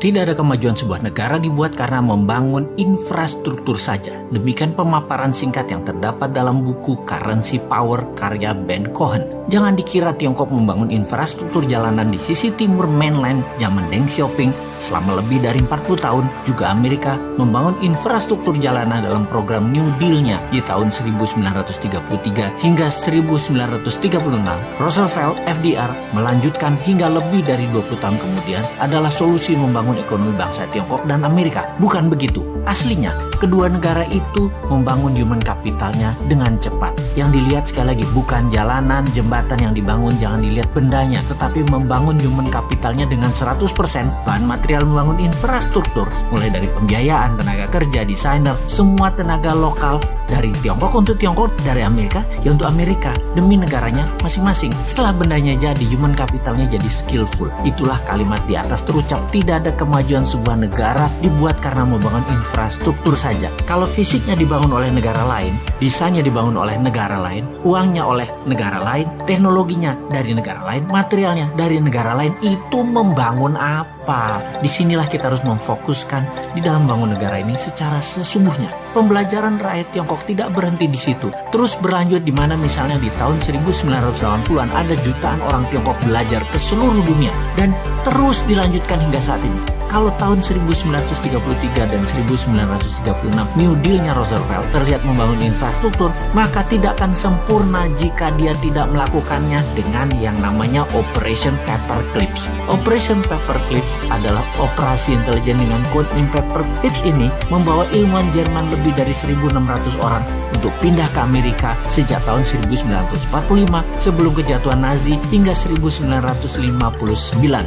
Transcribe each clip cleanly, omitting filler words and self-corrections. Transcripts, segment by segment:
Tidak ada kemajuan sebuah negara dibuat karena membangun infrastruktur saja. Demikian pemaparan singkat yang terdapat dalam buku Currency Power karya Ben Cohen. Jangan dikira Tiongkok membangun infrastruktur jalanan di sisi timur mainland zaman Deng Xiaoping selama lebih dari 40 tahun. Juga Amerika membangun infrastruktur jalanan dalam program New Deal-nya di tahun 1933 hingga 1936. Roosevelt FDR melanjutkan hingga lebih dari 20 tahun kemudian adalah solusi membangun ekonomi bangsa Tiongkok dan Amerika. Bukan begitu. Aslinya, kedua negara itu membangun human capitalnya dengan cepat. Yang dilihat sekali lagi bukan jalanan, jembatan yang dibangun, jangan dilihat bendanya, tetapi membangun human capitalnya dengan 100%. Bahan material membangun infrastruktur, mulai dari pembiayaan, tenaga kerja, desainer, semua tenaga lokal dari Tiongkok untuk Tiongkok, dari Amerika ya untuk Amerika, demi negaranya masing-masing. Setelah bendanya jadi, human capitalnya jadi skillful. Itulah kalimat di atas terucap, tidak ada kemajuan sebuah negara dibuat karena membangun infrastruktur saja. Kalau fisiknya dibangun oleh negara lain, desainnya dibangun oleh negara lain, uangnya oleh negara lain, teknologinya dari negara lain, materialnya dari negara lain, itu membangun apa? Disinilah kita harus memfokuskan di dalam membangun negara ini secara sesungguhnya. Pembelajaran rakyat Tiongkok tidak berhenti di situ. Terus berlanjut di mana misalnya di tahun 1980-an ada jutaan orang Tiongkok belajar ke seluruh dunia dan terus dilanjutkan hingga saat ini. Kalau tahun 1933 dan 1936 New Deal-nya Roosevelt terlihat membangun infrastruktur, maka tidak akan sempurna jika dia tidak melakukannya dengan yang namanya Operation Paperclips. Operation Paperclips adalah operasi intelijen dengan kode Paperclips ini membawa ilmuwan Jerman lebih dari 1.600 orang untuk pindah ke Amerika sejak tahun 1945 sebelum kejatuhan Nazi hingga 1959.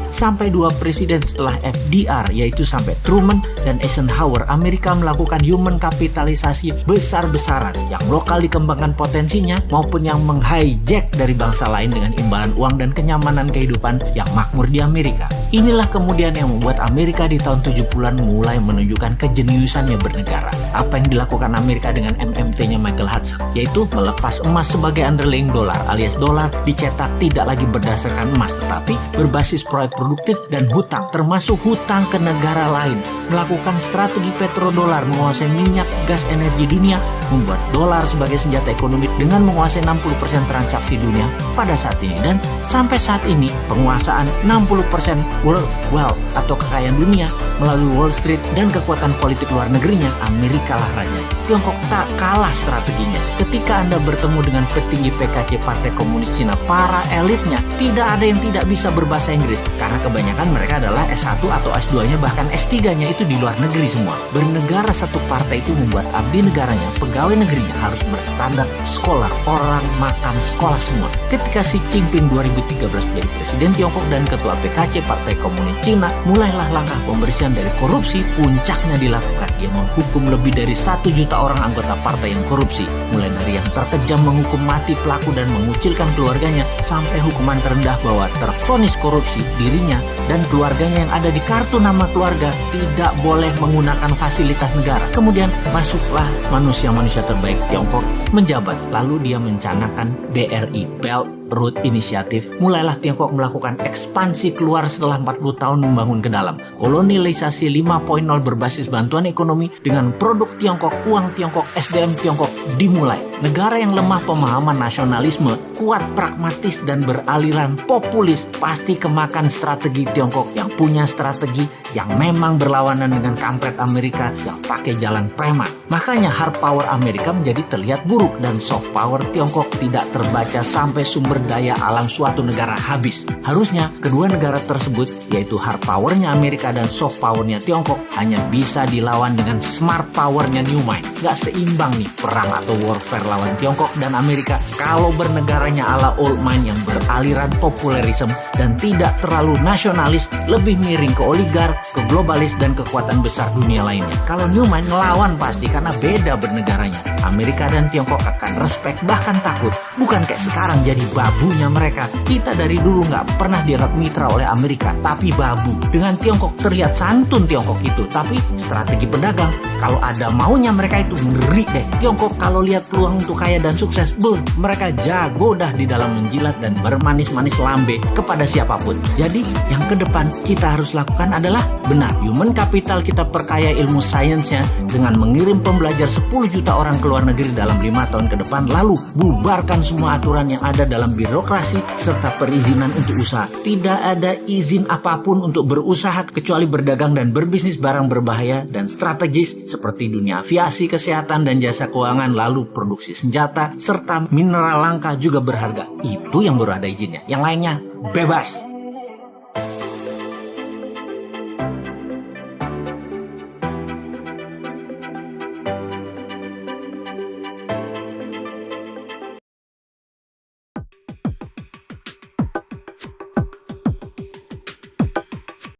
Sampai dua presiden setelah FDR, yaitu sampai Truman dan Eisenhower, Amerika melakukan human kapitalisasi besar-besaran yang lokal dikembangkan potensinya maupun yang menghijack dari bangsa lain dengan imbalan uang dan kenyamanan kehidupan yang makmur di Amerika. Inilah kemudian yang membuat Amerika di tahun 70-an mulai menunjukkan kejeniusannya bernegara. Apa yang dilakukan Amerika dengan MMT-nya Michael Hudson, yaitu melepas emas sebagai underlying dolar, alias dolar dicetak tidak lagi berdasarkan emas tetapi berbasis proyek produktif dan hutang, termasuk hutang ke negara lain. Melakukan strategi petrodolar, menguasai minyak, gas, energi dunia, membuat dolar sebagai senjata ekonomi dengan menguasai 60% transaksi dunia pada saat ini. Dan sampai saat ini penguasaan 60% world wealth atau kekayaan dunia melalui Wall Street dan kekuatan politik luar negerinya, Amerika lah rajanya. Tiongkok tak kalah strateginya. Ketika Anda bertemu dengan petinggi PKC Partai Komunis Cina, para elitnya, tidak ada yang tidak bisa berbahasa Inggris karena kebanyakan mereka adalah S1 atau S2-nya, bahkan S3-nya itu di luar negeri semua. Bernegara satu partai itu membuat abdi negaranya, pegawai negerinya harus berstandar sekolah, orang makan sekolah semua. Ketika Xi Jinping 2013 menjadi presiden Tiongkok dan ketua PKC Partai Komunis Cina, mulailah langkah pembersihan dari korupsi. Puncaknya dilakukan, ia menghukum lebih dari 1 juta orang anggota partai yang korupsi, mulai dari yang terkejam menghukum mati pelaku dan mengucilkan keluarganya, sampai hukuman terendah bahwa tervonis korupsi dirinya dan keluarganya yang ada di kartu nama keluarga tidak boleh menggunakan fasilitas negara. Kemudian masuklah manusia-manusia terbaik Tiongkok menjabat. Lalu dia mencanangkan BRI, Belt Road Initiative. Mulailah Tiongkok melakukan ekspansi keluar setelah 40 tahun membangun ke dalam. Kolonialisasi 5.0 berbasis bantuan ekonomi dengan produk Tiongkok, uang Tiongkok, SDM Tiongkok dimulai. Negara yang lemah pemahaman nasionalisme, kuat pragmatis dan beraliran populis, pasti kemakan strategi Tiongkok yang punya strategi yang memang berlawanan dengan kampret Amerika yang pakai jalan preman. Makanya hard power Amerika menjadi terlihat buruk dan soft power Tiongkok tidak terbaca sampai sumber daya alam suatu negara habis. Harusnya kedua negara tersebut, yaitu hard powernya Amerika dan soft powernya Tiongkok, hanya bisa dilawan dengan smart powernya New Mind. Gak seimbang nih perang atau warfare lawan Tiongkok dan Amerika kalau bernegaranya ala old mind yang beraliran populerisme dan tidak terlalu nasionalis, lebih miring ke oligark, ke globalis dan kekuatan besar dunia lainnya. Kalau New Mind ngelawan pasti karena beda bernegaranya. Amerika dan Tiongkok akan respect bahkan takut, bukan kayak sekarang jadi babu babunya mereka. Kita dari dulu nggak pernah dianggap mitra oleh Amerika, tapi babu. Dengan Tiongkok terlihat santun Tiongkok itu, tapi strategi pedagang. Kalau ada maunya mereka itu ngeri deh. Tiongkok kalau lihat peluang untuk kaya dan sukses, mereka jago dah di dalam menjilat dan bermanis-manis lambe kepada siapapun. Jadi yang ke depan kita harus lakukan adalah benar, human capital kita perkaya ilmu sainsnya dengan mengirim pembelajar 10 juta orang ke luar negeri dalam 5 tahun ke depan, lalu bubarkan semua aturan yang ada dalam birokrasi serta perizinan untuk usaha. Tidak ada izin apapun untuk berusaha kecuali berdagang dan berbisnis barang berbahaya dan strategis seperti dunia aviasi, kesehatan dan jasa keuangan, lalu produksi senjata serta mineral langka juga berharga. Itu yang baru ada izinnya. Yang lainnya bebas.